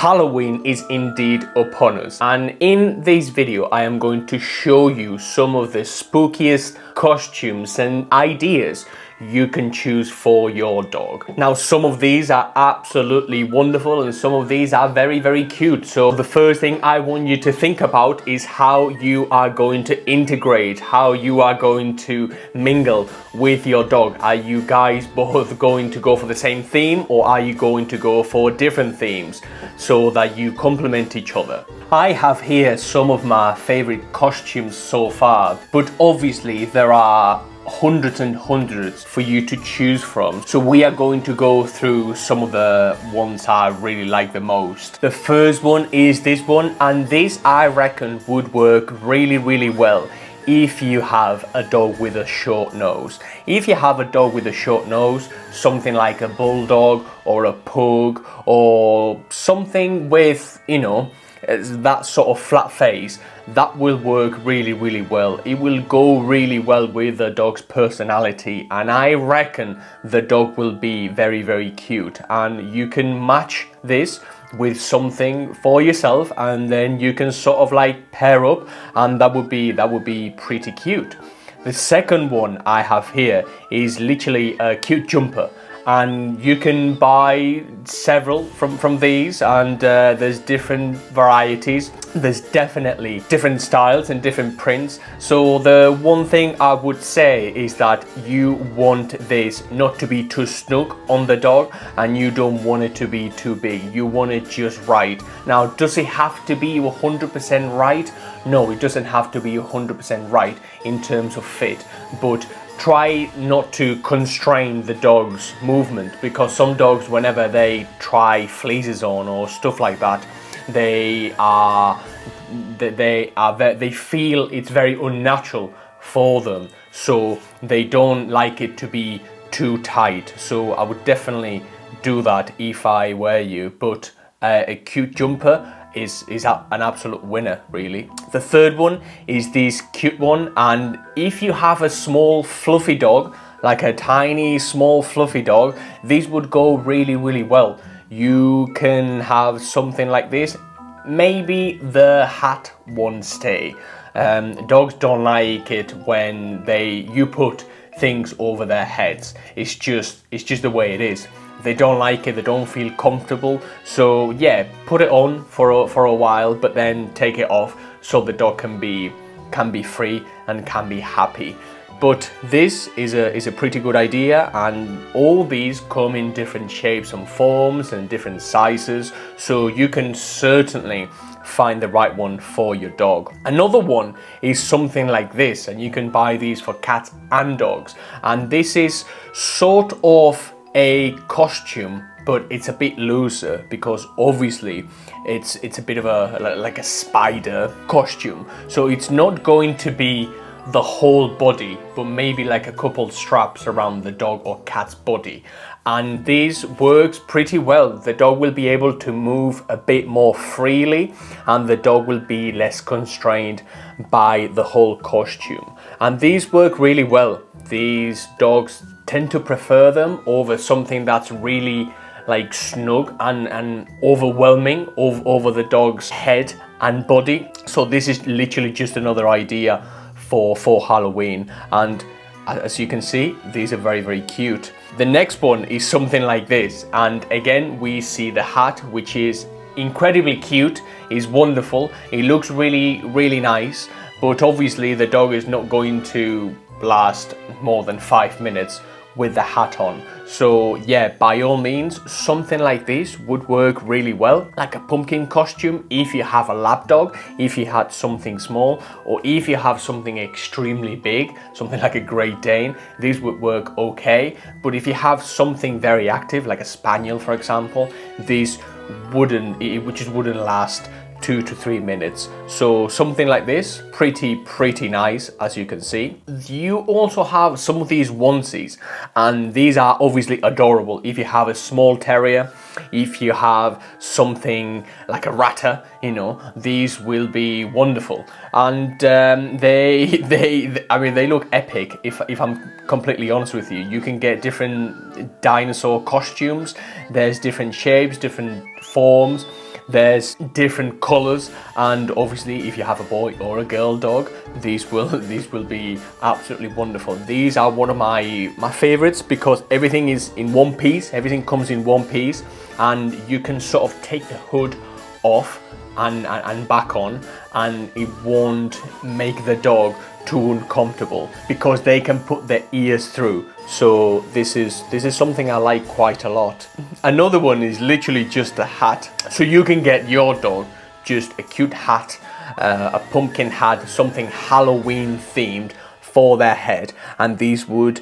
Halloween is indeed upon us, and in this video I am going to show you some of the spookiest costumes and ideas you can choose for your dog. Now, some of these are absolutely wonderful and some of these are very, very cute. So the first thing I want you to think about is how you are going to integrate, how you are going to mingle with your dog. Are you guys both going to go for the same theme, or are you going to go for different themes so that you complement each other? I have here some of my favorite costumes so far, but obviously there are hundreds and hundreds for you to choose from. So we are going to go through some of the ones I really like the most. The first one is this one, and this I reckon would work really, really well if you have a dog with a short nose. If you have a dog with a short nose, something like a bulldog or a pug or something with, you know, that sort of flat face, that will work really, really well. It will go really well with the dog's personality, and I reckon the dog will be very, very cute. And you can match this with something for yourself, and then you can sort of like pair up, and that would be pretty cute. The second one I have here is literally a cute jumper, and you can buy several from these, and there's different varieties. There's definitely different styles and different prints. So the one thing I would say is that you want this not to be too snug on the dog, and you don't want it to be too big. You want it just right. Now, does it have to be 100% right? No, it doesn't have to be 100% right in terms of fit, but try not to constrain the dog's movement, because some dogs, whenever they try fleeces on or stuff like that, they feel it's very unnatural for them, so they don't like it to be too tight. So I would definitely do that if I were you, but a cute jumper is an absolute winner, really. The third one is this cute one, and if you have a small fluffy dog, like a tiny small fluffy dog, these would go really, really well. You can have something like this. Maybe the hat won't stay. Dogs don't like it when you put things over their heads. It's just the way it is. They don't like it, they don't feel comfortable. So yeah, put it on for a while, but then take it off so the dog can be free and can be happy. But this is a pretty good idea, and all these come in different shapes and forms and different sizes, so you can certainly find the right one for your dog. Another one is something like this, and you can buy these for cats and dogs, and this is sort of a costume, but it's a bit looser, because obviously it's a bit of like a spider costume. So it's not going to be the whole body, but maybe like a couple straps around the dog or cat's body, and this works pretty well. The dog will be able to move a bit more freely, and the dog will be less constrained by the whole costume, and these work really well. These dogs tend to prefer them over something that's really like snug and overwhelming over the dog's head and body. So this is literally just another idea for Halloween, and as you can see, these are very, very cute. The next one is something like this, and again we see the hat, which is incredibly cute, is wonderful. It looks really, really nice, but obviously the dog is not going to last more than 5 minutes with the hat on. So yeah, by all means, something like this would work really well, like a pumpkin costume if you have a lap dog, if you had something small, or if you have something extremely big, something like a Great Dane, these would work okay. But if you have something very active, like a Spaniel for example, these just wouldn't last 2 to 3 minutes. So something like this, pretty nice, as you can see. You also have some of these onesies, and these are obviously adorable. If you have a small terrier, if you have something like a ratter, you know, these will be wonderful. And they look epic. If I'm completely honest with you, you can get different dinosaur costumes. There's different shapes, different forms. There's different colors, and obviously if you have a boy or a girl dog, these will be absolutely wonderful. These are one of my favorites because everything is in one piece, everything comes in one piece, and you can sort of take the hood off and back on, and it won't make the dog too uncomfortable because they can put their ears through. So this is something I like quite a lot. Another one is literally just a hat. So you can get your dog just a cute hat, a pumpkin hat, something Halloween themed for their head, and these would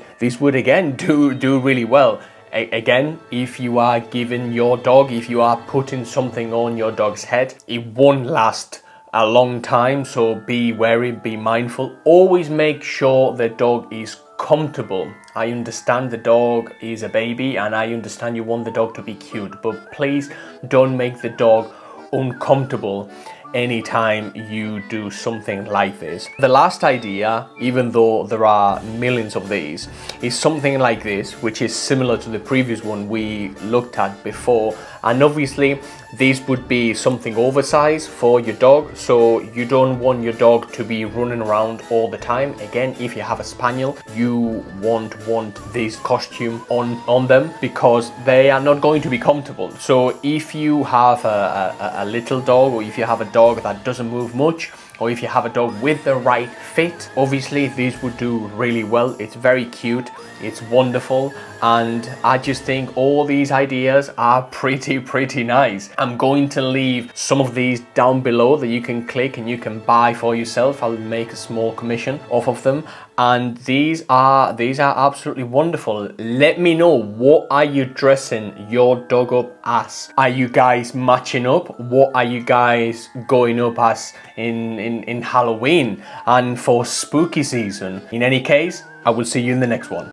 again do really well. Again, if you are giving your dog, if you are putting something on your dog's head, it won't last a long time, so be wary, be mindful. Always make sure the dog is comfortable. I understand the dog is a baby and I understand you want the dog to be cute, but please don't make the dog uncomfortable anytime you do something like this. The last idea, even though there are millions of these, is something like this, which is similar to the previous one we looked at before. And obviously this would be something oversized for your dog, so you don't want your dog to be running around all the time. Again, if you have a spaniel, you won't want this costume on them because they are not going to be comfortable. So if you have a little dog, or if you have a dog that doesn't move much, or if you have a dog with the right fit, obviously these would do really well. It's very cute, it's wonderful, and I just think all these ideas are pretty nice. I'm going to leave some of these down below that you can click and you can buy for yourself. I'll make a small commission off of them, and these are absolutely wonderful. Let me know, what are you dressing your dog up as? Are you guys matching up? What are you guys going up as in Halloween and for spooky season? In any case, I will see you in the next one.